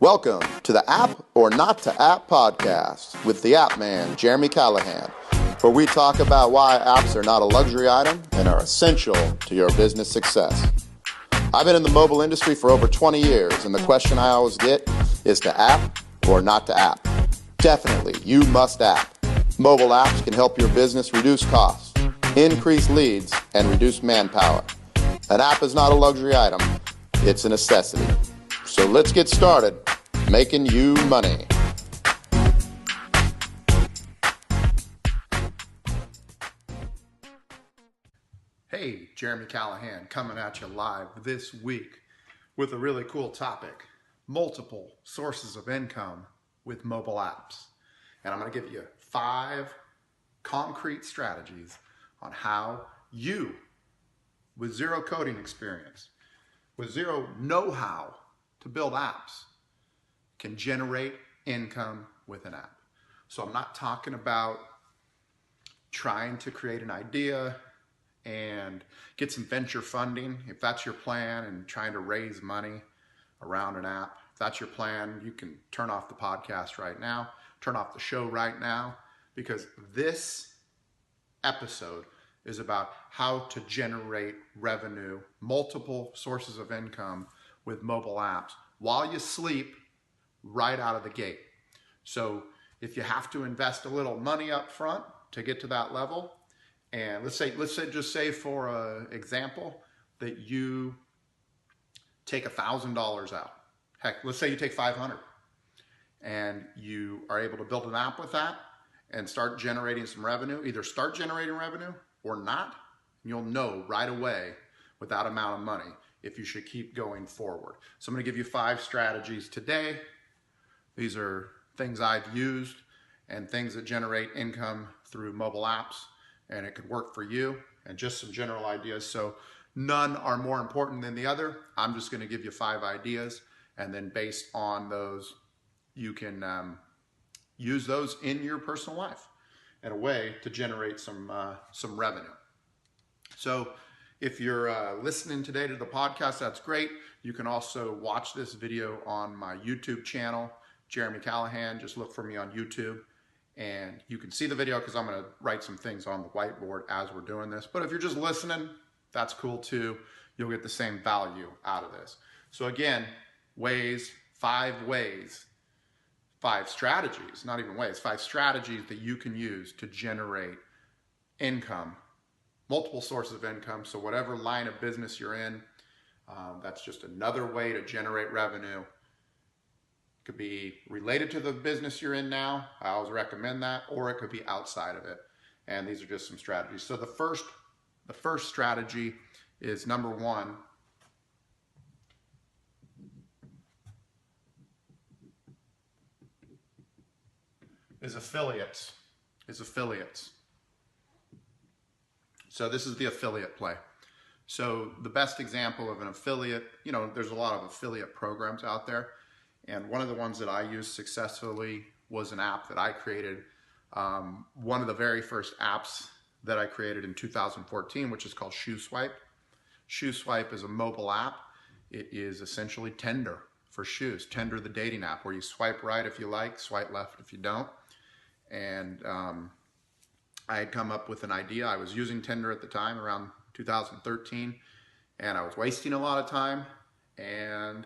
Welcome to the App or Not to App podcast with the App Man, Jeremy Callahan, where we talk about why apps are not a luxury item and are essential to your business success. I've been in the mobile industry for over 20 years, and the question I always get is to app or not to app. Definitely, you must app. Mobile apps can help your business reduce costs, increase leads, and reduce manpower. An app is not a luxury item, it's a necessity. So let's get started making you money. Hey, Jeremy Callahan coming at you live this week with a really cool topic: multiple sources of income with mobile apps. And I'm going to give you 5 concrete strategies on how you, with zero coding experience, with zero know-how to build apps, can generate income with an app. So I'm not talking about trying to create an idea and get some venture funding. If that's your plan and trying to raise money around an app, if that's your plan, you can turn off the podcast right now, turn off the show right now, because this episode is about how to generate revenue, multiple sources of income with mobile apps while you sleep right out of the gate. So if you have to invest a little money up front to get to that level, and let's say for example that you take $1,000 out. Heck, let's say you take 500 and you are able to build an app with that and start generating some revenue. Either start generating revenue or not. You'll know right away with that amount of money if you should keep going forward. So I'm going to give you 5 strategies today. These are things I've used and things that generate income through mobile apps, and it could work for you, and just some general ideas. So none are more important than the other. I'm just going to give you 5 ideas, and then based on those, you can use those in your personal life in a way to generate some revenue. So if you're listening today to the podcast, that's great. You can also watch this video on my YouTube channel, Jeremy Callahan. Just look for me on YouTube and you can see the video, because I'm going to write some things on the whiteboard as we're doing this. But if you're just listening, that's cool too. You'll get the same value out of this. So again, 5 strategies, not even ways, 5 strategies that you can use to generate income, multiple sources of income. So whatever line of business you're in, that's just another way to generate revenue. It could be related to the business you're in now. I always recommend that, or it could be outside of it. And these are just some strategies. So the first strategy is number 1. Is affiliates. So this is the affiliate play. So the best example of an affiliate, there's a lot of affiliate programs out there. And one of the ones that I used successfully was an app that I created. One of the very first apps that I created in 2014, which is called ShoeSwipe. ShoeSwipe is a mobile app. It is essentially Tinder for shoes. Tinder, the dating app, where you swipe right if you like, swipe left if you don't. And I had come up with an idea. I was using Tinder at the time, around 2013, and I was wasting a lot of time. And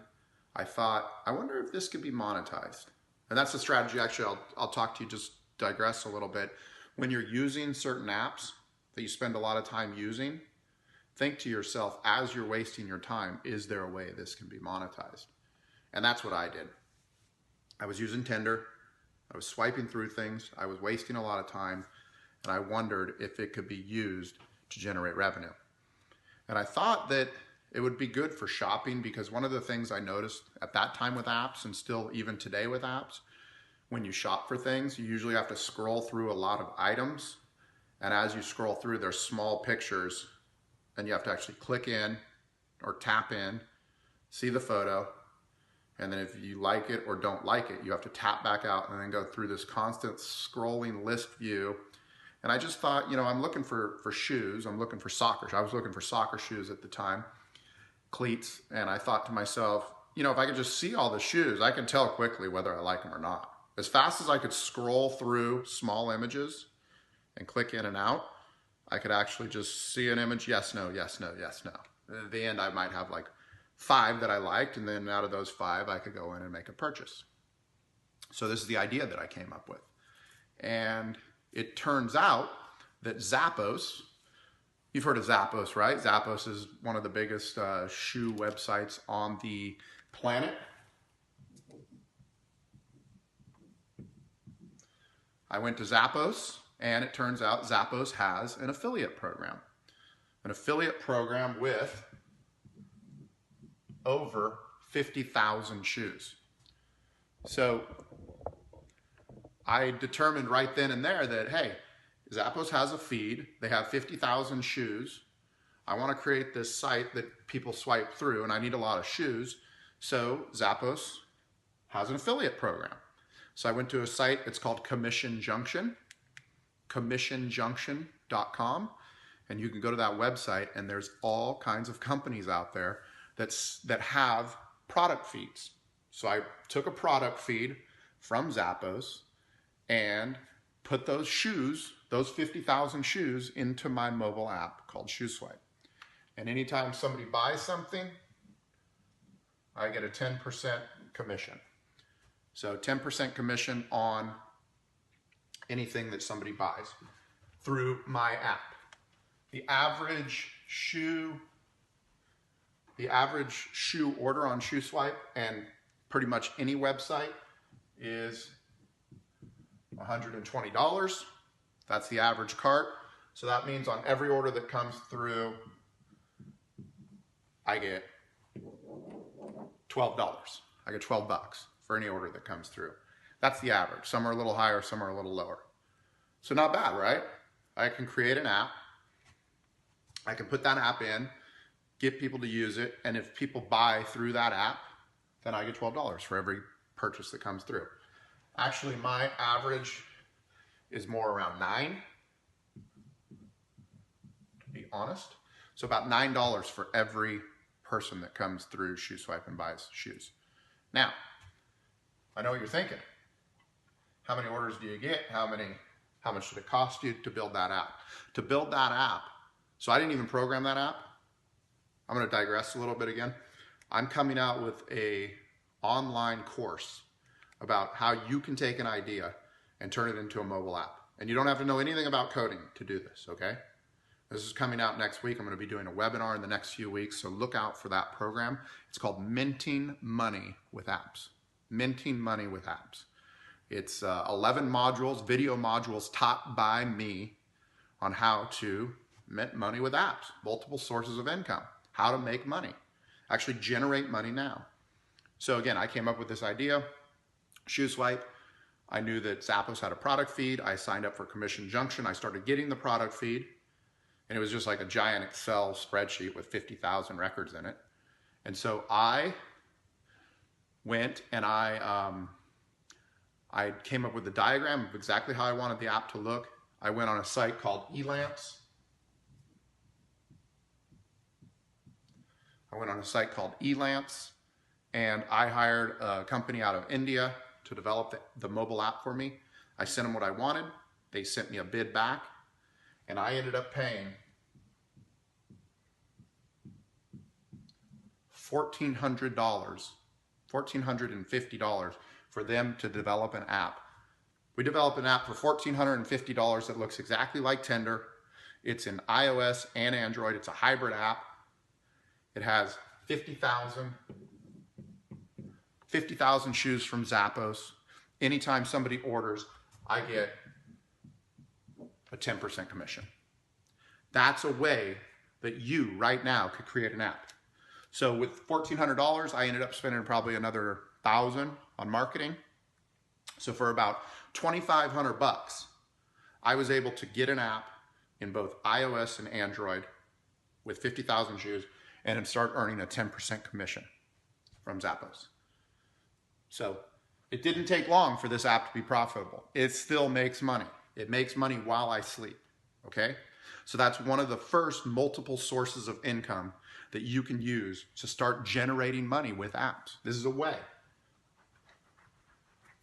I thought, I wonder if this could be monetized. And that's the strategy. Actually, I'll talk to you, just digress a little bit. When you're using certain apps that you spend a lot of time using, think to yourself, as you're wasting your time, is there a way this can be monetized? And that's what I did. I was using Tinder. I was swiping through things. I was wasting a lot of time. And I wondered if it could be used to generate revenue. And I thought that it would be good for shopping, because one of the things I noticed at that time with apps, and still even today with apps, when you shop for things, you usually have to scroll through a lot of items. And as you scroll through, there's small pictures, and you have to actually click in or tap in, see the photo, and then if you like it or don't like it, you have to tap back out and then go through this constant scrolling list view. And I just thought, I'm looking for shoes. I'm looking for soccer. I was looking for soccer shoes at the time, cleats. And I thought to myself, if I could just see all the shoes, I can tell quickly whether I like them or not. As fast as I could scroll through small images and click in and out, I could actually just see an image, yes, no, yes, no, yes, no. And at the end, I might have like 5 that I liked, and then out of those 5, I could go in and make a purchase. So this is the idea that I came up with. And it turns out that Zappos, you've heard of Zappos, right? Zappos is one of the biggest shoe websites on the planet. I went to Zappos, and it turns out Zappos has an affiliate program. An affiliate program with over 50,000 shoes. So I determined right then and there that, hey, Zappos has a feed. They have 50,000 shoes. I want to create this site that people swipe through, and I need a lot of shoes. So Zappos has an affiliate program. So I went to a site, it's called Commission Junction, commissionjunction.com. And you can go to that website, and there's all kinds of companies out there that have product feeds. So I took a product feed from Zappos and put those shoes, those 50,000 shoes, into my mobile app called ShoeSwipe. And anytime somebody buys something, I get a 10% commission. So 10% commission on anything that somebody buys through my app. The average shoe order on ShoeSwipe and pretty much any website is $120. That's the average cart. So that means on every order that comes through, I get $12. I get $12 for any order that comes through. That's the average. Some are a little higher, some are a little lower. So not bad, right? I can create an app. I can put that app in, get people to use it, and if people buy through that app, then I get $12 for every purchase that comes through. Actually, my average is more around $9, to be honest. So about $9 for every person that comes through ShoeSwipe and buys shoes. Now, I know what you're thinking. How many orders do you get? How much did it cost you to build that app? To build that app, so I didn't even program that app. I'm going to digress a little bit again. I'm coming out with an online course about how you can take an idea and turn it into a mobile app. And you don't have to know anything about coding to do this, okay? This is coming out next week. I'm going to be doing a webinar in the next few weeks, so look out for that program. It's called Minting Money with Apps. Minting Money with Apps. It's 11 modules, video modules taught by me on how to mint money with apps, multiple sources of income, how to make money, actually generate money now. So again, I came up with this idea, ShoeSwipe. I knew that Zappos had a product feed. I signed up for Commission Junction. I started getting the product feed, and it was just like a giant Excel spreadsheet with 50,000 records in it. And so I went and I came up with a diagram of exactly how I wanted the app to look. I went on a site called Elance. And I hired a company out of India to develop the mobile app for me. I sent them what I wanted. They sent me a bid back, and I ended up paying $1,450 for them to develop an app. We developed an app for $1,450 that looks exactly like Tinder. It's in iOS and Android. It's a hybrid app. It has 50,000 shoes from Zappos. Anytime somebody orders, I get a 10% commission. That's a way that you right now could create an app. So with $1,400, I ended up spending probably another $1,000 on marketing. So for about $2,500, I was able to get an app in both iOS and Android with 50,000 shoes and start earning a 10% commission from Zappos. So it didn't take long for this app to be profitable. It still makes money. It makes money while I sleep, okay? So that's one of the first multiple sources of income that you can use to start generating money with apps. This is a way.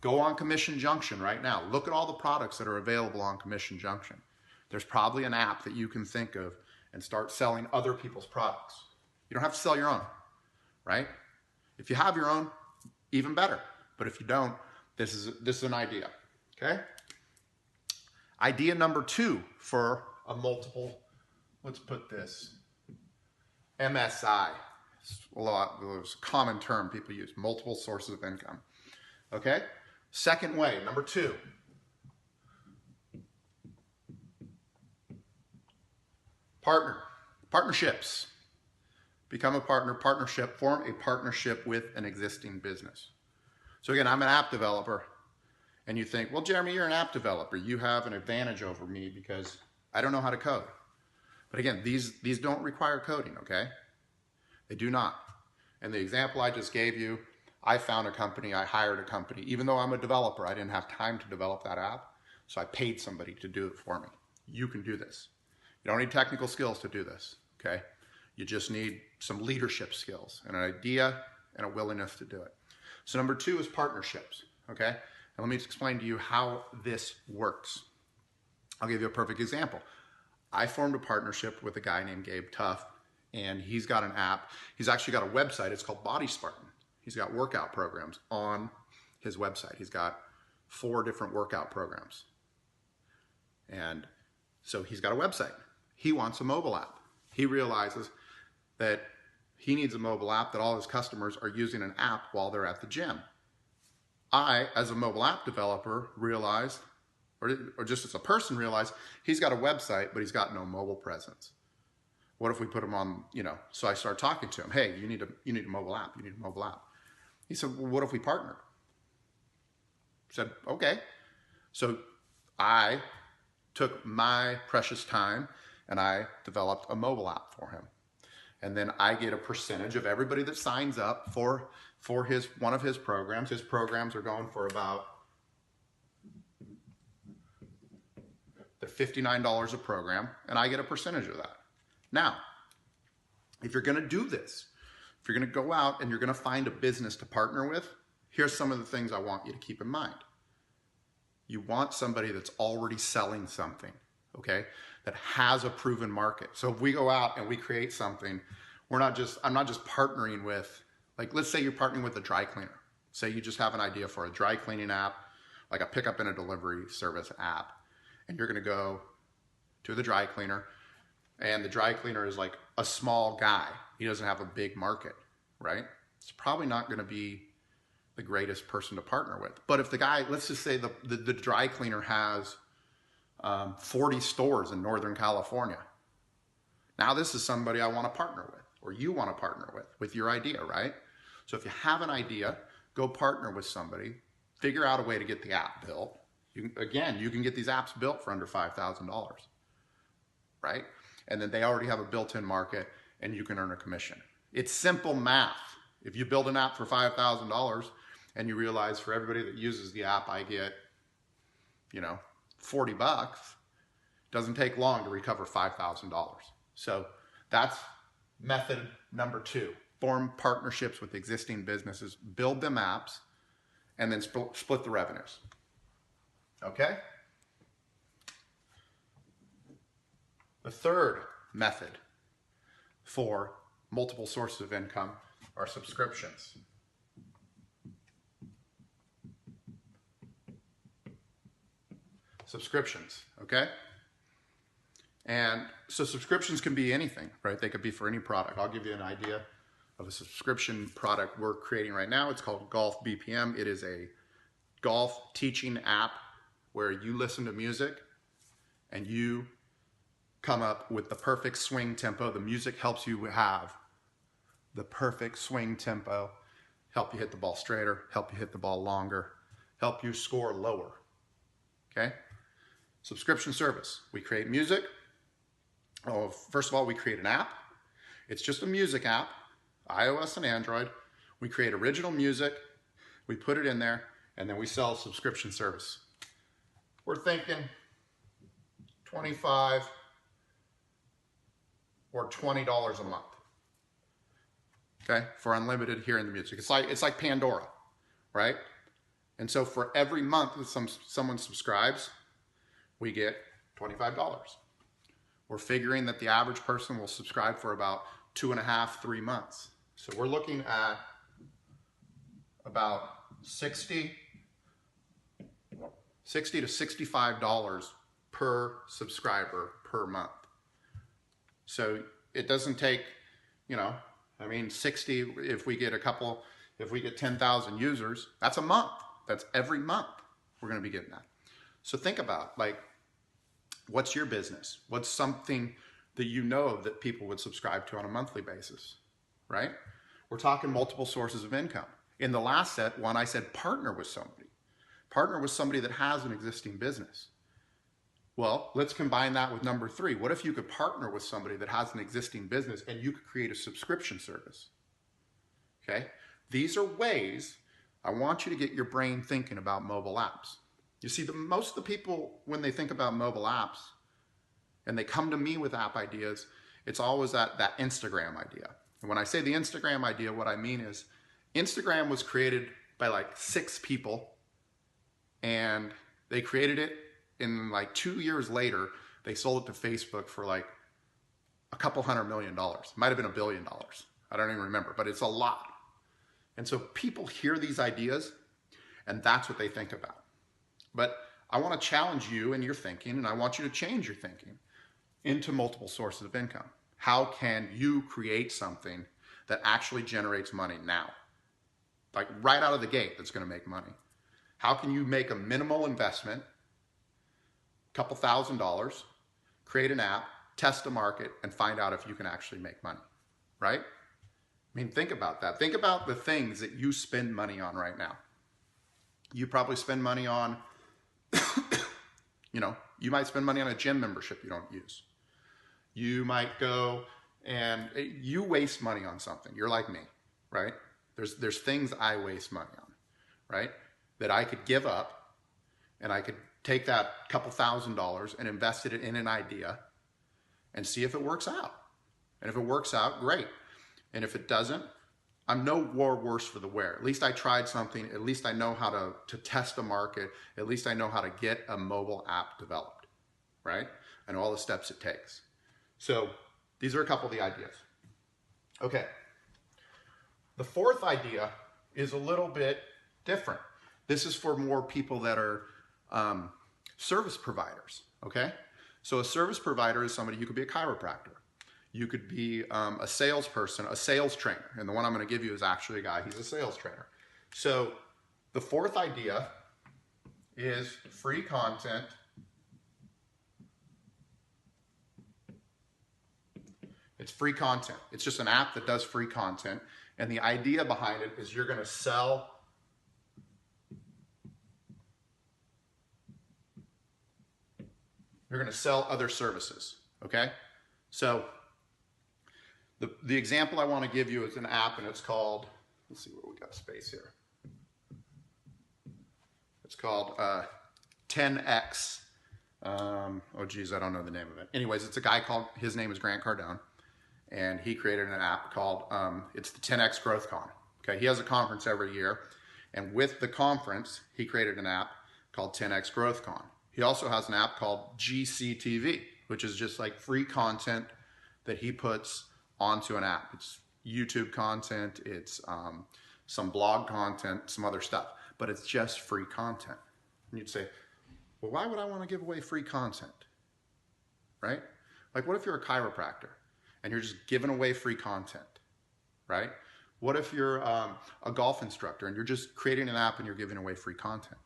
Go on Commission Junction right now. Look at all the products that are available on Commission Junction. There's probably an app that you can think of and start selling other people's products. You don't have to sell your own, right? If you have your own, even better. But if you don't, this is an idea, okay? Idea number 2 for a multiple, let's put this, MSI. It's a common term people use, multiple sources of income, okay? Second way, number 2. Partnerships. Become a partner, form a partnership with an existing business. So again, I'm an app developer, and you think, well, Jeremy, you're an app developer. You have an advantage over me because I don't know how to code. But again, these don't require coding, okay? They do not. And the example I just gave you, I found a company, I hired a company. Even though I'm a developer, I didn't have time to develop that app, so I paid somebody to do it for me. You can do this. You don't need technical skills to do this, okay? You just need some leadership skills and an idea and a willingness to do it. So number 2 is partnerships, okay? And let me explain to you how this works. I'll give you a perfect example. I formed a partnership with a guy named Gabe Tuff, and he's got an app. He's actually got a website. It's called Body Spartan. He's got workout programs on his website. He's got 4 different workout programs. And so he's got a website. He wants a mobile app. He realizes that he needs a mobile app that all his customers are using an app while they're at the gym. I, as a mobile app developer, realized, or just as a person realized, he's got a website, but he's got no mobile presence. What if we put him on, so I started talking to him. Hey, you need a mobile app. You need a mobile app. He said, well, what if we partner? I said, okay. So I took my precious time and I developed a mobile app for him. And then I get a percentage of everybody that signs up for one of his programs. His programs are going for about $59 a program, and I get a percentage of that. Now, if you're gonna do this, if you're gonna go out and you're gonna find a business to partner with, here's some of the things I want you to keep in mind. You want somebody that's already selling something, okay? That has a proven market. So if we go out and we create something, I'm not just partnering with, like, let's say you're partnering with a dry cleaner. Say you just have an idea for a dry cleaning app, like a pickup and a delivery service app, and you're gonna go to the dry cleaner, and the dry cleaner is like a small guy. He doesn't have a big market, right? It's probably not gonna be the greatest person to partner with. But if the guy, let's just say the dry cleaner has 40 stores in Northern California. Now this is somebody I want to partner with, or you want to partner with your idea, right? So if you have an idea, go partner with somebody, figure out a way to get the app built. You can get these apps built for under $5,000, right? And then they already have a built-in market and you can earn a commission. It's simple math. If you build an app for $5,000 and you realize for everybody that uses the app, I get, $40, doesn't take long to recover $5,000. So that's method number 2. Form partnerships with existing businesses, build them apps, and then split the revenues. Okay? The third method for multiple sources of income are subscriptions. Subscriptions, okay? And so subscriptions can be anything, right? They could be for any product. I'll give you an idea of a subscription product we're creating right now. It's called Golf BPM. It is a golf teaching app where you listen to music and you come up with the perfect swing tempo. The music helps you have the perfect swing tempo, help you hit the ball straighter, help you hit the ball longer, help you score lower, okay? Subscription service. We create music. First of all, we create an app. It's just a music app, iOS and Android. We create original music, we put it in there, and then we sell subscription service. We're thinking $25 or $20 a month. okay, for unlimited hearing the music. It's like Pandora, right? And so for every month that someone subscribes, we get $25. We're figuring that the average person will subscribe for about 2.5, 3 months. So we're looking at about $60 to $65 per subscriber per month. So it doesn't take, you know, I mean, 60, if we get 10,000 users, that's a month. That's every month we're going to be getting that. So think about, like, what's your business? What's something that you know that people would subscribe to on a monthly basis, right? We're talking multiple sources of income. In the last one, I said partner with somebody. Partner with somebody that has an existing business. Well, let's combine that with number 3. What if you could partner with somebody that has an existing business and you could create a subscription service? Okay? These are ways I want you to get your brain thinking about mobile apps. You see, most of the people, when they think about mobile apps and they come to me with app ideas, it's always that Instagram idea. And when I say the Instagram idea, what I mean is Instagram was created by like 6 people, and they created it, and like 2 years later, they sold it to Facebook for like a couple $100 million. It might have been $1 billion. I don't even remember, but it's a lot. And so people hear these ideas, and that's what they think about. But I want to challenge you in your thinking, and I want you to change your thinking into multiple sources of income. How can you create something that actually generates money now? Like right out of the gate, that's going to make money. How can you make a minimal investment, a couple $1,000s, create an app, test the market, and find out if you can actually make money, right? I mean, think about that. Think about the things that you spend money on right now. You probably spend money on, you know, you might spend money on a gym membership you don't use. You might go and you waste money on something. You're like me, right? There's things I waste money on, right? That I could give up, and I could take that couple $1,000s and invest it in an idea and see if it works out. And if it works out, great. And if it doesn't, I'm no worse for the wear. At least I tried something. At least I know how to test a market. At least I know how to get a mobile app developed, right? I know all the steps it takes. So these are a couple of the ideas. Okay. The 4th idea is a little bit different. This is for more people that are service providers, okay? So a service provider is somebody, you could be a chiropractor. You could be a salesperson, a sales trainer. And the one I'm going to give you is actually a guy, he's a sales trainer. So the 4th idea is free content. It's free content. It's just an app that does free content. And the idea behind it is you're going to sell other services, okay? So the example I want to give you is an app, and it's called, let's see where we got space here. It's called 10X. Oh geez, I don't know the name of it. Anyways, it's a guy called, his name is Grant Cardone, and he created an app called, it's the 10X Growth Con. Okay, he has a conference every year, and with the conference, he created an app called 10X Growth Con. He also has an app called GCTV, which is just like free content that he puts onto an app. It's YouTube content, it's some blog content, some other stuff, but it's just free content. And you'd say, well, why would I want to give away free content, right? Like, what if you're a chiropractor and you're just giving away free content, right? What if you're a golf instructor and you're just creating an app and you're giving away free content,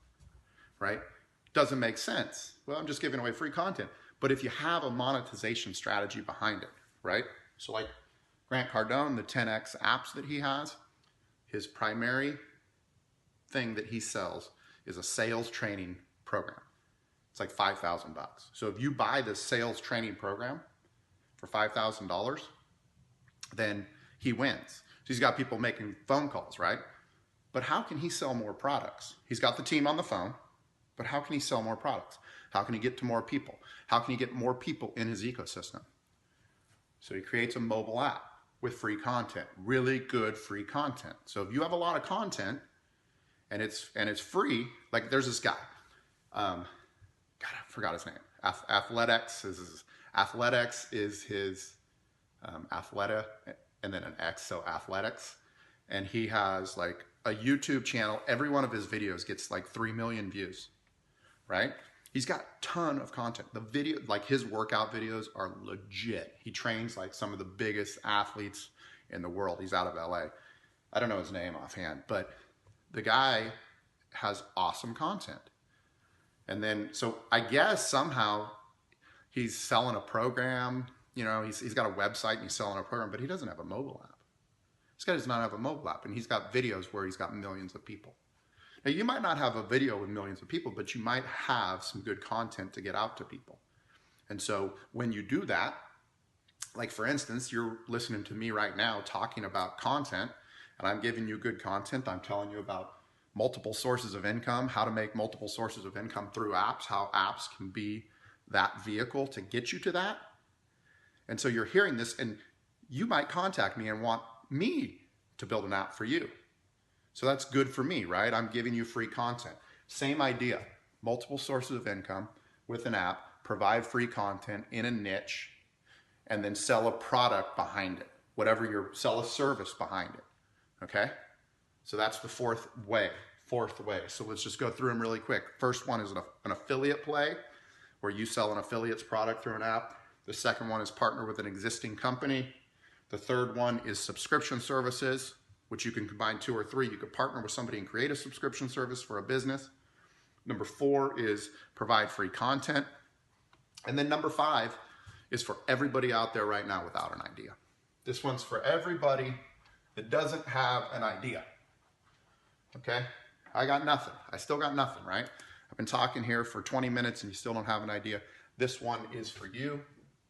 right? Doesn't make sense. Well, I'm just giving away free content. But if you have a monetization strategy behind it, right? So like Grant Cardone, the 10X apps that he has, his primary thing that he sells is a sales training program. It's like $5,000. So if you buy this sales training program for $5,000, then he wins. So he's got people making phone calls, right? But how can he sell more products? He's got the team on the phone, but how can he sell more products? How can he get to more people? How can he get more people in his ecosystem? So he creates a mobile app. with free content, really good free content. So if you have a lot of content and it's free, like there's this guy, God, I forgot his name. Athletics is his Athleta, and then an X, so Athletics. And he has like a YouTube channel. Every one of his videos gets like 3 million views, right? He's got a ton of content. The video, like his workout videos are legit. He trains like some of the biggest athletes in the world. He's out of LA. I don't know his name offhand, but the guy has awesome content. And then, so I guess somehow he's selling a program, you know, he's got a website and he's selling a program, but he doesn't have a mobile app. This guy does not have a mobile app, and he's got videos where he's got millions of people. Now, you might not have a video with millions of people, but you might have some good content to get out to people. And so when you do that, like for instance, you're listening to me right now talking about content, and I'm giving you good content. I'm telling you about multiple sources of income, how to make multiple sources of income through apps, how apps can be that vehicle to get you to that. And so you're hearing this, and you might contact me and want me to build an app for you. So that's good for me, right? I'm giving you free content. Same idea, multiple sources of income with an app, provide free content in a niche, and then sell a product behind it, sell a service behind it, okay? So that's the fourth way. So let's just go through them really quick. First one is an affiliate play, where you sell an affiliate's product through an app. The second one is partner with an existing company. The third one is subscription services, which you can combine 2 or 3. You could partner with somebody and create a subscription service for a business. Number 4 is provide free content. And then number 5 is for everybody out there right now without an idea. This one's for everybody that doesn't have an idea. Okay? I got nothing. I still got nothing, right? I've been talking here for 20 minutes and you still don't have an idea. This one is for you.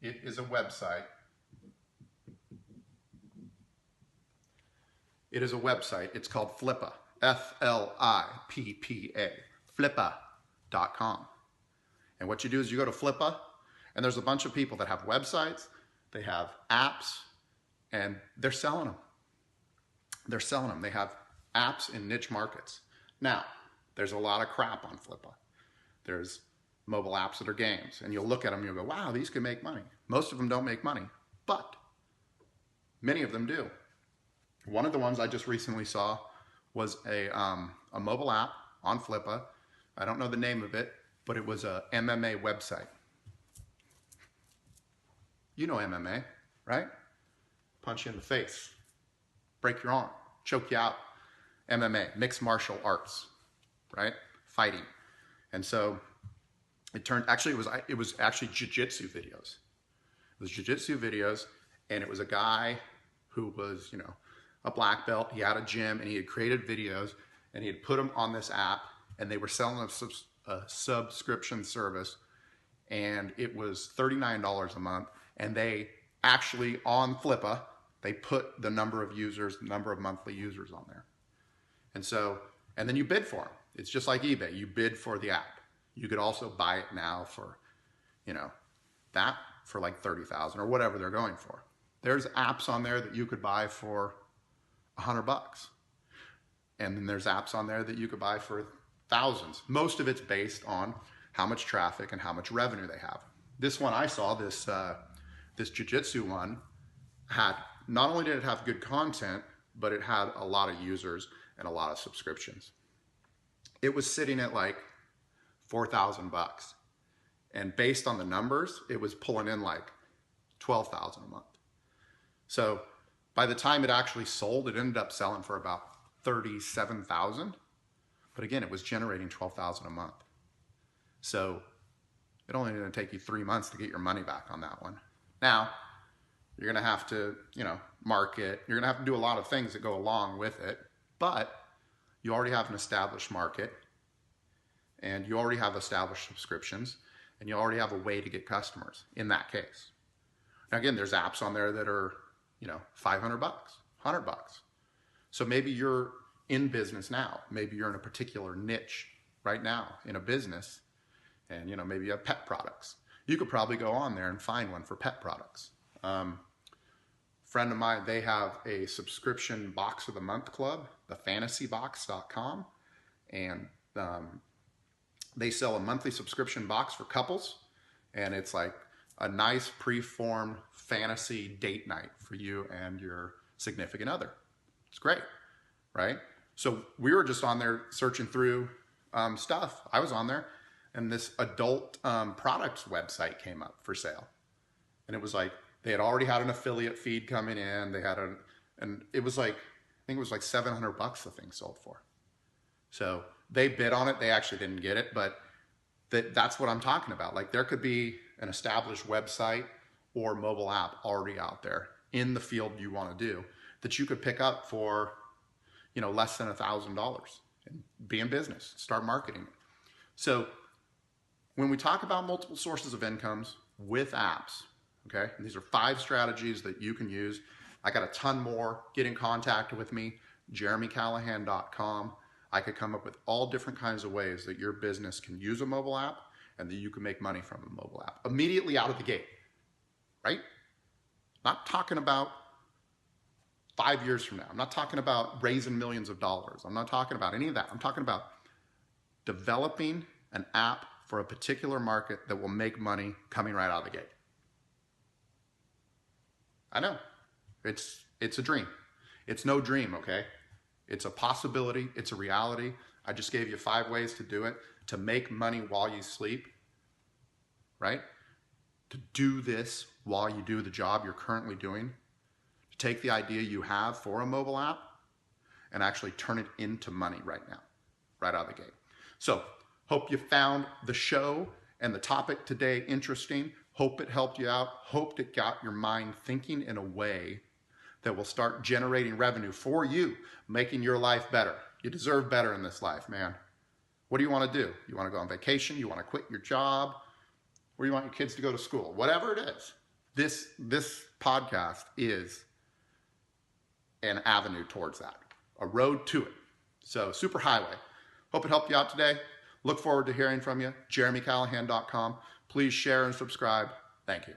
It is a website. It is a website. It's called Flippa. Flippa. Flippa.com. And what you do is you go to Flippa, and there's a bunch of people that have websites, they have apps, and they're selling them. They're selling them. They have apps in niche markets. Now, there's a lot of crap on Flippa. There's mobile apps that are games, and you'll look at them and you'll go, wow, these can make money. Most of them don't make money, but many of them do. One of the ones I just recently saw was a mobile app on Flippa. I don't know the name of it, but it was a MMA website. You know MMA, right? Punch you in the face, break your arm, choke you out. MMA, mixed martial arts, right? Fighting. And so it was actually jiu-jitsu videos. It was jiu-jitsu videos, and it was a guy who was, you know, a black belt. He had a gym, and he had created videos, and he had put them on this app, and they were selling a subscription service, and it was $39 a month. And they actually, on Flippa, they put the number of users, the number of monthly users on there. And so, and then you bid for them. It's just like eBay. You bid for the app. You could also buy it now for, you know, that for like 30,000 or whatever they're going for. There's apps on there that you could buy for $100. And then there's apps on there that you could buy for thousands. Most of it's based on how much traffic and how much revenue they have. This one I saw, this jiu-jitsu one, had, not only did it have good content, but it had a lot of users and a lot of subscriptions. It was sitting at like $4,000. And based on the numbers, it was pulling in like $12,000 a month. So by the time it actually sold, it ended up selling for about $37,000. But again, it was generating $12,000 a month. So it only going to take you 3 months to get your money back on that one. Now, you're going to have to, you know, market. You're going to have to do a lot of things that go along with it. But you already have an established market, and you already have established subscriptions, and you already have a way to get customers in that case. Now, again, there's apps on there that are, you know, $500, $100. So maybe you're in business now. Maybe you're in a particular niche right now in a business, and, you know, maybe you have pet products. You could probably go on there and find one for pet products. friend of mine, they have a subscription box of the month club, thefantasybox.com. And they sell a monthly subscription box for couples. And it's like a nice pre-formed fantasy date night for you and your significant other. It's great, right? So we were just on there searching through stuff. I was on there, and this adult products website came up for sale. And it was like, they had already had an affiliate feed coming in. They had and it was like, I think it was like $700 the thing sold for. So they bid on it. They actually didn't get it, but that's what I'm talking about. Like, there could be an established website or mobile app already out there in the field you want to do that you could pick up for, you know, less than $1,000 and be in business, start marketing it. So when we talk about multiple sources of incomes with apps, okay, and these are 5 strategies that you can use. I got a ton more. Get in contact with me, jeremycallahan.com. I could come up with all different kinds of ways that your business can use a mobile app and that you can make money from a mobile app immediately out of the gate, right? Not talking about 5 years from now. I'm not talking about raising millions of dollars. I'm not talking about any of that. I'm talking about developing an app for a particular market that will make money coming right out of the gate. I know, it's a dream. It's no dream, okay? It's a possibility, it's a reality. I just gave you 5 ways to do it, to make money while you sleep, right? To do this while you do the job you're currently doing. To take the idea you have for a mobile app and actually turn it into money right now, right out of the gate. So, hope you found the show and the topic today interesting. Hope it helped you out. Hope it got your mind thinking in a way that will start generating revenue for you, making your life better. You deserve better in this life, man. What do you want to do? You want to go on vacation? You want to quit your job? Or you want your kids to go to school? Whatever it is, this podcast is an avenue towards that, a road to it. So, superhighway. Hope it helped you out today. Look forward to hearing from you. jeremycallahan.com. Please share and subscribe. Thank you.